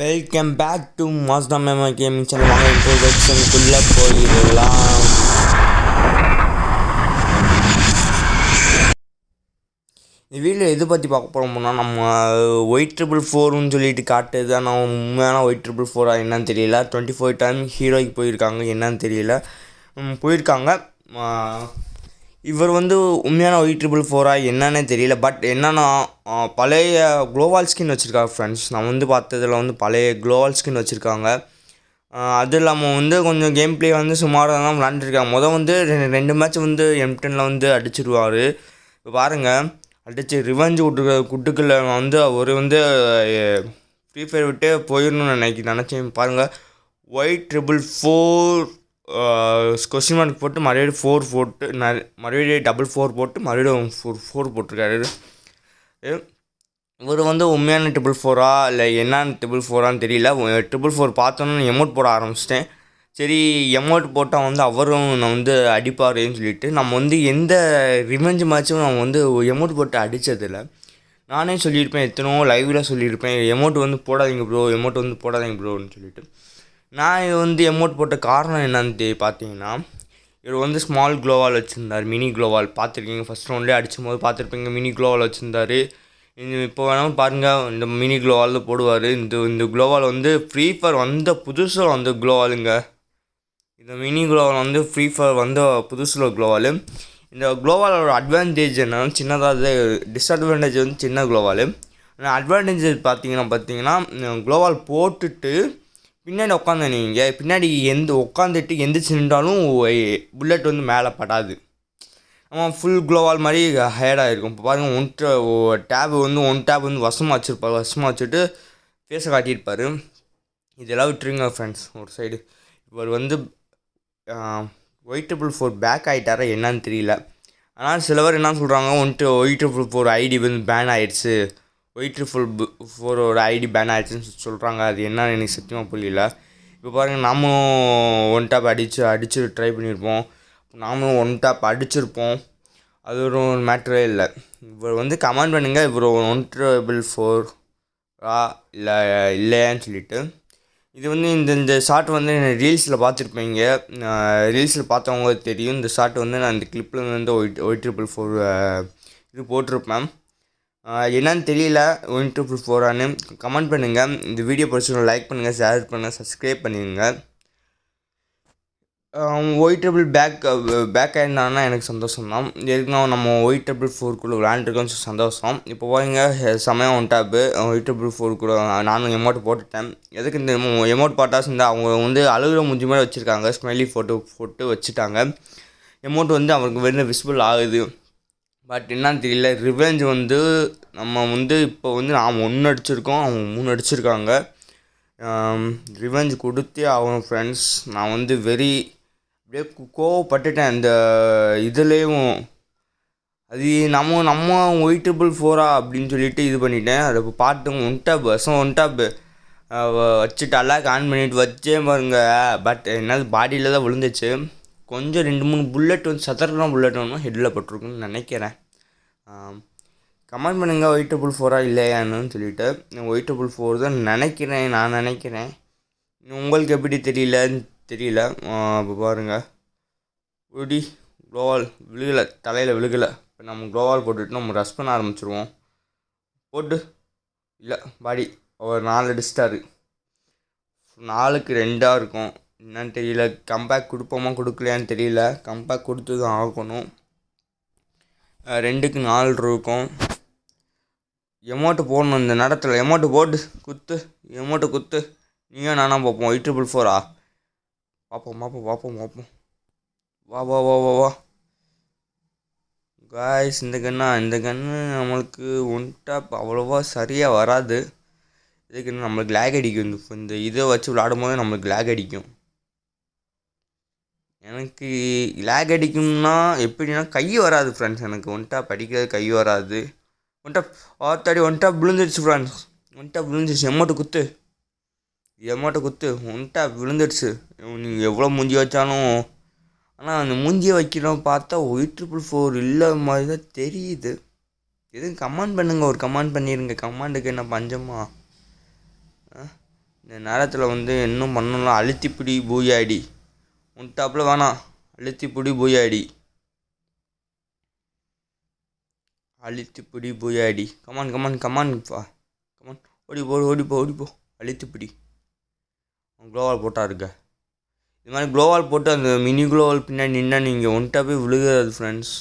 Welcome back to மாஸ்டா மேமா gaming channel. வாங்க இன்ட்ரோடக்ஷனுக்குள்ளே போயிடலாம். இந்த வீடியோ எது பற்றி பார்க்க போகிறோம்னா, நம்ம Y444ன்னு சொல்லிட்டு காட்டுது. ஆனால் உண்மையான Y444 என்னன்னு தெரியல. 24 டைம் ஹீரோய்க்கு போயிருக்காங்க, என்னன்னு தெரியல. போயிருக்காங்க. இவர் உண்மையான Y444 என்னன்னே தெரியல. பட் என்னன்னா, பழைய க்ளோவால் ஸ்கின் வச்சுருக்காங்க ஃப்ரெண்ட்ஸ். நான் பார்த்ததில் பழைய க்ளோவால் ஸ்கின் வச்சுருக்காங்க. அது இல்லாமல் கொஞ்சம் கேம் ப்ளே சுமாராக தான் விளாண்டுருக்காங்க. ரெண்டு மேட்ச் M10ல் அடிச்சிருவார். இப்போ பாருங்கள், அடித்து ரிவெஞ்ச் குட்டுக்களில் அவர் ஃப்ரீ ஃபயர் விட்டு போயிடணும்னு நினச்சேன். பாருங்கள், Y444 கொஸ்டின் மார்க் போட்டு மறுபடியும் 4 போட்டு மறுபடியும் 4 போட்டு மறுபடியும் 4 போட்டிருக்காரு. இவர் உண்மையான 444 இல்லை என்னன்னு 444 தெரியல. 444 பார்த்தோன்னு எமௌண்ட் போட ஆரம்பிச்சிட்டேன். சரி, எமௌண்ட் போட்டால் அவரும் நான் அடிப்பாருன்னு சொல்லிட்டு நம்ம எந்த ரிவெஞ்ச் மேட்சும் நான் எமௌண்ட் போட்டு அடித்ததில்லை. நானே சொல்லியிருப்பேன், எத்தனோ லைவில் சொல்லியிருப்பேன், எமௌண்ட் போடாதீங்க ப்ரோ, எமௌண்ட் போடாதீங்க ப்ரோன்னு சொல்லிட்டு. நான் எமௌண்ட் போட்ட காரணம் என்னன்னு பார்த்தீங்கன்னா, இவர் ஸ்மால் க்ளோவால் வச்சுருந்தார், மினி க்ளோவால் பார்த்துருக்கீங்க. ஃபஸ்ட் ரவுண்ட்லேயே அடிச்சும் போது பார்த்துருப்பீங்க, மினி க்ளோவால் வச்சுருந்தார். இப்போ வேணாலும் பாருங்கள், இந்த மினி க்ளோவால் தான் போடுவார். இந்த க்ளோவால் ஃப்ரீ ஃபயர் வந்த புதுசில் க்ளோவாலுங்க. இந்த மினி க்ளோவால் ஃப்ரீ ஃபயர் வந்த புதுசில் க்ளோவால். இந்த க்ளோவாலோட அட்வான்டேஜ் என்னன்னா, சின்னதாக டிஸ்அட்வான்டேஜ் சின்ன க்ளோவால். அட்வான்டேஜ் பார்த்தீங்கன்னா க்ளோவால் போட்டுட்டு பின்னாடி பின்னாடி உட்காந்துட்டு எந்திரிச்சு நின்றாலும் புல்லட் மேலே படாது. நம்ம ஃபுல் க்ளோவால் மாதிரி ஹைடாக இருக்கும். இப்போ பாருங்கள், டேப் ஒன் டேப் வசமாக வச்சுருப்பார். வசமாக வச்சுட்டு ஃபேஸை காட்டியிருப்பார். இதெல்லாம் விட்டுருங்க ஃப்ரெண்ட்ஸ் ஒரு சைடு. இவர் Y444 பேக் ஆகிட்டாரா என்னன்னு தெரியல. ஆனால் சிலவர் என்ன சொல்கிறாங்க, Y444 ஐடி பேன் ஆகிடுச்சு, Y444 ஐடி பேன் ஆகிடுச்சுன்னு சொல்கிறாங்க. அது என்னன்னு எனக்கு சத்தியமாக புரியல. இப்போ பாருங்கள், நாமளும் ஒன் டேப் அடித்து ட்ரை பண்ணியிருப்போம், நாமளும் ஒன் டேப் அடிச்சிருப்போம். அது ஒரு மேட்ரே இல்லை. இவர் கமெண்ட் பண்ணுங்கள், இவர் Y444 இல்லை இல்லையான்னு சொல்லிட்டு. இது இந்த ஷார்ட் ரீல்ஸில் பார்த்துருப்பீங்க. ரீல்ஸில் பார்த்தவங்க தெரியும். இந்த ஷார்ட் நான் இந்த கிளிப்பில் Y444 இது போட்டிருப்பேன். என்னன்னு தெரியல, Y444 கமெண்ட் பண்ணுங்கள். இந்த வீடியோ பிடிச்சிருந்தா லைக் பண்ணுங்கள், ஷேர் பண்ணுங்கள், சப்ஸ்கிரைப் பண்ணிடுங்க. Y444 பேக் ஆயிருந்தாங்கன்னா எனக்கு சந்தோஷம் தான். எதுக்குன்னா நம்ம Y444 விளையாண்டுருக்கோன்னு சந்தோஷம். இப்போ போய்ங்க செமையாக ஒன்டாப்பு Y444 கூட நானும் எமௌண்ட் போட்டுட்டேன். எதுக்கு இந்த எமௌண்ட் பாட்டாஸ் அவங்க அழுகிற மூஞ்சி மாதிரி வச்சுருக்காங்க, ஸ்மைலி ஃபோட்டோ போட்டு வச்சுட்டாங்க. எமௌண்ட் அவருக்கு விசிபிள் ஆகுது. பட் என்னன்னு தெரியல, ரிவெஞ்ச் நம்ம இப்போ நாம் 1 அடிச்சிருக்கோம், அவங்க 3 அடிச்சிருக்காங்க. ரிவெஞ்ச் கொடுத்தே ஆகணும் ஃப்ரெண்ட்ஸ். நான் அப்படியே கோவப்பட்டுட்டேன் இந்த இதுலேயும். அது நம்ம Y444 அப்படின்னு சொல்லிட்டு இது பண்ணிட்டேன். அதை பாட்டு ஒன் டாப்பு வச்சுட்டு அல்லாக்கு ஆன் பண்ணிவிட்டு வச்சே பாருங்க. பட் என்னது பாடியில் தான் விழுந்துச்சு. கொஞ்சம் 2-3 புல்லட் சத்தரனா புல்லட் ஹெட்டில் பட்டிருக்குன்னு நினைக்கிறேன். கமெண்ட் பண்ணுங்கள் Y444 இல்லையான்னு சொல்லிவிட்டு. Y444 தான் நான் நினைக்கிறேன். உங்களுக்கு எப்படி தெரியல. இப்போ பாருங்கள், ஒடி க்ளோவால் விழுகலை, தலையில் விழுகலை. இப்போ நம்ம க்ளோவால் போட்டுட்டு நம்ம ரஷ் பண்ண ஆரம்பிச்சிருவோம். போட்டு இல்லை பாடி அவர் 4 அடிச்சிட்டாரு. 4க்கு 2 இருக்கும். என்னன்னு தெரியல, கம்பேக் கொடுப்போமா கொடுக்கலையான்னு தெரியல. கம்பேக் கொடுத்து தான் ஆகணும். 2க்கு 4 இருக்கும். எமௌண்ட்டு போடணும் இந்த நேரத்தில். எமௌண்ட்டு போட்டு குத்து. நீயும் நானா பார்ப்போம். Y444 பார்ப்போம். வா காய்ஸ், இந்த கன்று நம்மளுக்கு ஒன் டாப் அவ்வளோவா சரியாக வராது. இதுக்கு நம்மளுக்கு லேக் அடிக்கும். இந்த இதை வச்சு விளாடும் போது நம்மளுக்கு லேக் அடிக்கும். எனக்கு லேக் அடிக்கும்னா எப்படின்னா, கை வராது ஃப்ரெண்ட்ஸ். எனக்கு ஒன் டாப் அடிக்கிறது கை வராது. ஒன் டாப் விழுந்துடுச்சு ஃப்ரெண்ட்ஸ். எமௌண்ட்டு குத்து. ஒன் டாப் விழுந்துடுச்சு. நீங்கள் எவ்வளோ மூஞ்சி வச்சாலும். ஆனால் அந்த மூஞ்சியை வைக்கிறோம் பார்த்தா Y444 இல்லை மாதிரி தான் தெரியுது. எதுவும் கமெண்ட் பண்ணுங்கள், ஒரு கமெண்ட் பண்ணிடுங்க. கமெண்டுக்கு என்ன பஞ்சமா? இந்த நேரத்தில் வந்து இன்னும் பண்ணலாம். அழுத்திப்பிடி பூயாடி உன் டாப்பில் வேணாம். அழுத்திப்பிடி பூயாடி அழுத்திப்பிடி பூயாடி கமான் கமான் கமான்ப்பா கமான். ஓடிப்போ அழுத்திப்பிடி. க்ளோவால் போட்டா இருக்க. இது மாதிரி க்ளோவால் போட்டு அந்த மினி க்ளோவால் பின்னாடி நின்னா நீங்கள் ஒன்ட்டா போய் விழுகாது ஃப்ரெண்ட்ஸ்.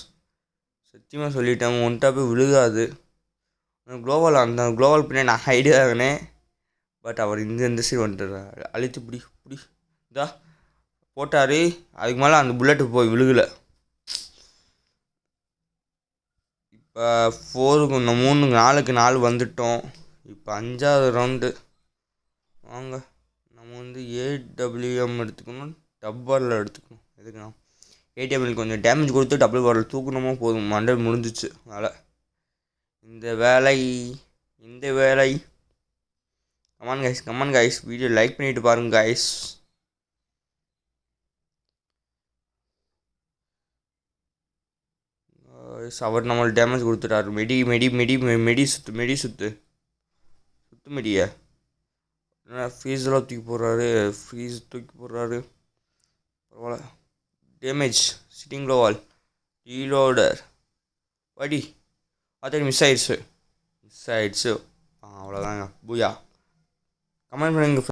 சத்தியமாக சொல்லிட்டேன், ஒன்ட்டா போய் விழுகாது. அந்த க்ளோவால் பின்னாடி நான் ஹைடு ஆகினேன். பட் அவர் இந்த சைடு வந்துட்டார். அழுத்தி பிடி இதா போட்டார். அதுக்கு மேலே அந்த புல்லட்டு போய் விழுகலை. இப்போ 4க்கு 3 4க்கு 4 வந்துட்டோம். இப்போ 5வது ரவுண்டு. வாங்க நம்ம வந்து ஏடபிள்யூஎம் எடுத்துக்கணும், டப்பாரில் எடுத்துக்கணும். எதுக்குண்ணா ஏடிஎம்எல் கொஞ்சம் டேமேஜ் கொடுத்து டபுள் பாரில் தூக்கணுமோ போதும். மண்டே முடிஞ்சிச்சு வேலை. இந்த வேலை கமான் கைஸ் வீடியோ லைக் பண்ணிட்டு பாருங்க கைஸ். அவர் நம்மளுக்கு டேமேஜ் கொடுத்துட்டாரு. மெடி சுத்து மெடியை ஃப்ரீஸெல்லாம் தூக்கி போடுறாரு. பரவாயில்ல. டேமேஜ் சிட்டிங் க்ளோவால் ரீலோடர் படி அதே மிஸ் ஆயிடுச்சு. அவ்வளோதாங்க. பூயா கமெண்ட் பண்ணுங்க.